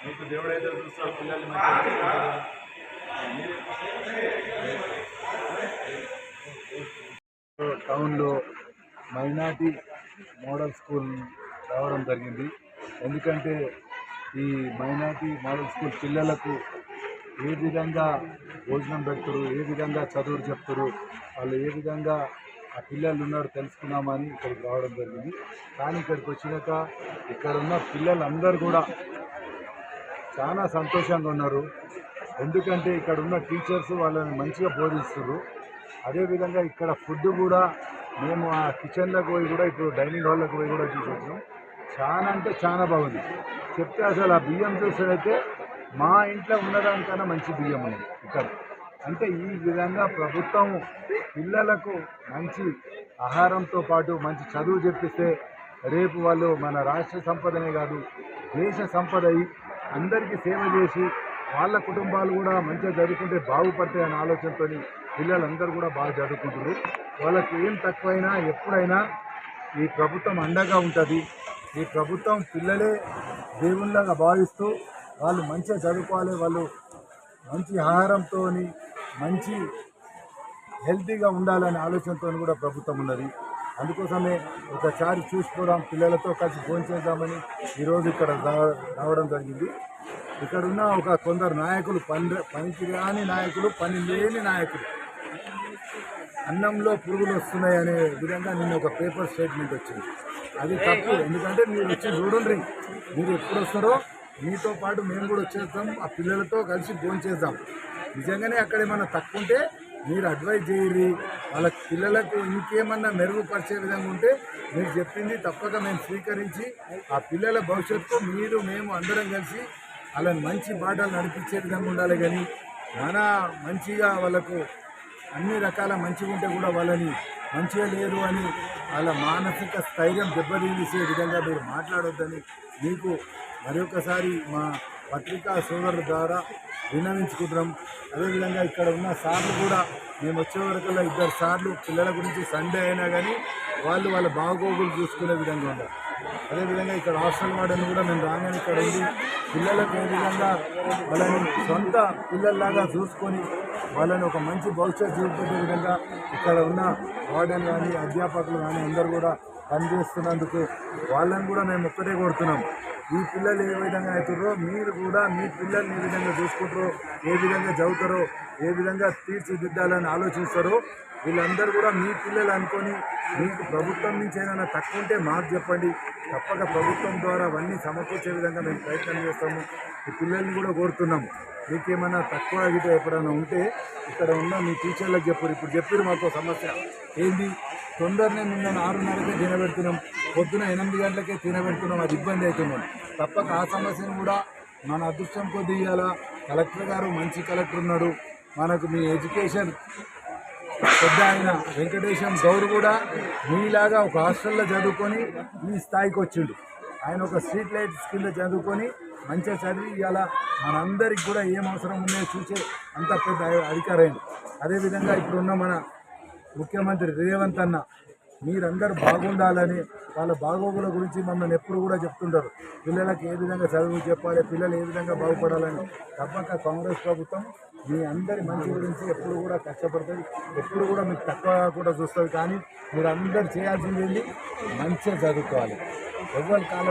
మీకు దేవుడైతే చూస్తారు పిల్లలు టౌన్లో మైనార్టీ మోడల్ స్కూల్ రావడం జరిగింది. ఎందుకంటే ఈ మైనార్టీ మోడల్ స్కూల్ పిల్లలకు ఏ విధంగా భోజనం పెడతారు, ఏ విధంగా చదువులు చెప్తారు, వాళ్ళు ఏ విధంగా ఆ పిల్లలు ఉన్నారు తెలుసుకున్నామని ఇక్కడికి రావడం జరిగింది. కానీ ఇక్కడికి వచ్చినాక ఇక్కడ ఉన్న పిల్లలందరూ కూడా చాలా సంతోషంగా ఉన్నారు. ఎందుకంటే ఇక్కడ ఉన్న టీచర్స్ వాళ్ళని మంచిగా బోధిస్తారు. అదేవిధంగా ఇక్కడ ఫుడ్ కూడా మేము ఆ కిచెన్లోకి పోయి కూడా ఇప్పుడు డైనింగ్ హాల్లోకి పోయి కూడా చూసొచ్చాం. చాలా అంటే చాలా బాగుంది. చెప్తే అసలు ఆ బియ్యం చూసేదైతే మా ఇంట్లో ఉన్నదానికన్నా మంచి బియ్యం ఉంది ఇక్కడ. అంటే ఈ విధంగా ప్రభుత్వం పిల్లలకు మంచి ఆహారంతో పాటు మంచి చదువు చెప్పిస్తే రేపు వాళ్ళు మన రాష్ట్ర సంపదనే కాదు దేశ సంపద అందరికీ సేవ చేసి వాళ్ళ కుటుంబాలు కూడా మంచిగా చదువుకుంటే బాగుపడతాయి అనే ఆలోచనతో పిల్లలందరూ కూడా బాగా చదువుకుంటారు. వాళ్ళకి ఏం తక్కువైనా ఎప్పుడైనా ఈ ప్రభుత్వం అండగా ఉంటుంది. ఈ ప్రభుత్వం పిల్లలే దేవుళ్ళగా భావిస్తూ వాళ్ళు మంచిగా చదువుకోవాలి, వాళ్ళు మంచి ఆహారంతో మంచి హెల్తీగా ఉండాలనే ఆలోచనతో కూడా ప్రభుత్వం ఉన్నది. అందుకోసమే ఒకసారి చూసుకోవడం, పిల్లలతో కలిసి భోజనం చేద్దామని ఈరోజు ఇక్కడ రావడం జరిగింది. ఇక్కడ ఉన్న కొందరు నాయకులు పనికిరాని నాయకులు, పని లేని నాయకులు అన్నంలో పురుగులు వస్తున్నాయి అనే విధంగా నిన్న ఒక పేపర్ స్టేట్మెంట్ వచ్చింది. అది తప్పు. ఎందుకంటే మీరు వచ్చి చూడండి, మీరు ఎప్పుడు వస్తారో మీతో పాటు మేము కూడా వచ్చేస్తాం, ఆ పిల్లలతో కలిసి భోజనం చేద్దాం. నిజంగానే అక్కడ ఏమన్నా తక్కువ ఉంటే మీరు అడ్వైజ్ చేయరు. వాళ్ళ పిల్లలకు ఇంకేమన్నా మెరుగుపరిచే విధంగా ఉంటే మీరు చెప్పింది తప్పక మేము స్వీకరించి ఆ పిల్లల భవిష్యత్తు మేము అందరం కలిసి వాళ్ళని మంచి బాటలు నడిపించే విధంగా ఉండాలి. కానీ మన మంచిగా వాళ్ళకు అన్ని రకాల మంచిగా ఉంటే కూడా వాళ్ళని మంచిగా లేరు అని వాళ్ళ మానసిక స్థైర్యం దెబ్బతీసే విధంగా మీరు మాట్లాడొద్దని మీకు మరొకసారి మా పత్రికా సోదరుల ద్వారా విన్నవించుకుంటున్నాం. అదేవిధంగా ఇక్కడ ఉన్న సార్లు కూడా మేము వచ్చే వరకల్లా 2 సార్లు పిల్లల గురించి సండే అయినా కానీ వాళ్ళ బాగోగులు చూసుకునే విధంగా ఉన్నారు. అదేవిధంగా ఇక్కడ హాస్టల్ వార్డెన్ కూడా మేము రాగానే ఇక్కడ ఉండి పిల్లలకు ఏ విధంగా వాళ్ళని సొంత పిల్లల్లాగా చూసుకొని వాళ్ళని ఒక మంచి భవిష్యత్తు చూపెట్టే విధంగా ఇక్కడ ఉన్న వార్డెన్ కానీ అధ్యాపకులు కానీ అందరూ కూడా పనిచేస్తున్నందుకు వాళ్ళని కూడా మేము ఒక్కటే కోరుతున్నాం. ఈ పిల్లలు ఏ విధంగా అవుతారో మీరు కూడా మీ పిల్లల్ని ఏ విధంగా చూసుకుంటారో, ఏ విధంగా చదువుతారో, ఏ విధంగా తీర్చిదిద్దాలని ఆలోచిస్తారో వీళ్ళందరూ కూడా మీ పిల్లలు అనుకొని మీకు ప్రభుత్వం నుంచి ఏదైనా తక్కువ ఉంటే మాకు చెప్పండి. తప్పక ప్రభుత్వం ద్వారా అవన్నీ సమకూర్చే విధంగా మేము ప్రయత్నం చేస్తాము. ఈ పిల్లల్ని కూడా కోరుతున్నాము, మీకేమైనా తక్కువ గిట్ట ఎప్పుడైనా ఉంటే ఇక్కడ ఉన్న మీ టీచర్లకు చెప్పారు. ఇప్పుడు చెప్పారు మాకు సమస్య ఏంది, తొందరనే నిన్న 6:30కే తినబెడుతున్నాం, పొద్దున 8 గంటలకే తినబెడుతున్నాం, అది ఇబ్బంది అవుతున్నాం. తప్పక ఆ సమస్యను కూడా మన అదృష్టం కొద్ది ఇవ్వాలా. కలెక్టర్ గారు మంచి కలెక్టర్ ఉన్నాడు మనకు. మీ ఎడ్యుకేషన్ పెద్ద ఆయన వెంకటేశం గౌడ్ కూడా మీలాగా ఒక హాస్టల్లో చదువుకొని ఈ స్థాయికి వచ్చిండు. ఆయన ఒక స్ట్రీట్ లైట్స్ కింద చదువుకొని మంచిగా చదివి ఇవాళ మనందరికి కూడా ఏం అవసరం ఉన్నాయో చూసే అంత పెద్ద అధికారైంది. అదేవిధంగా ఇప్పుడున్న మన ముఖ్యమంత్రి రేవంత్ అన్న మీరందరూ బాగుండాలని వాళ్ళ బాగోగుల గురించి మమ్మల్ని ఎప్పుడు కూడా చెప్తుంటారు. పిల్లలకు ఏ విధంగా చదువు చెప్పాలి, పిల్లలు ఏ విధంగా బాగుపడాలని. తప్పక కాంగ్రెస్ ప్రభుత్వం మీ అందరి మంచి గురించి ఎప్పుడు కూడా కష్టపడుతుంది, ఎప్పుడు కూడా మీకు తక్కువ కూడా చూస్తుంది. కానీ మీరు అందరూ చేయాల్సింది ఏంటి, మంచిగా చదువుకోవాలి. ఎవరి కాలం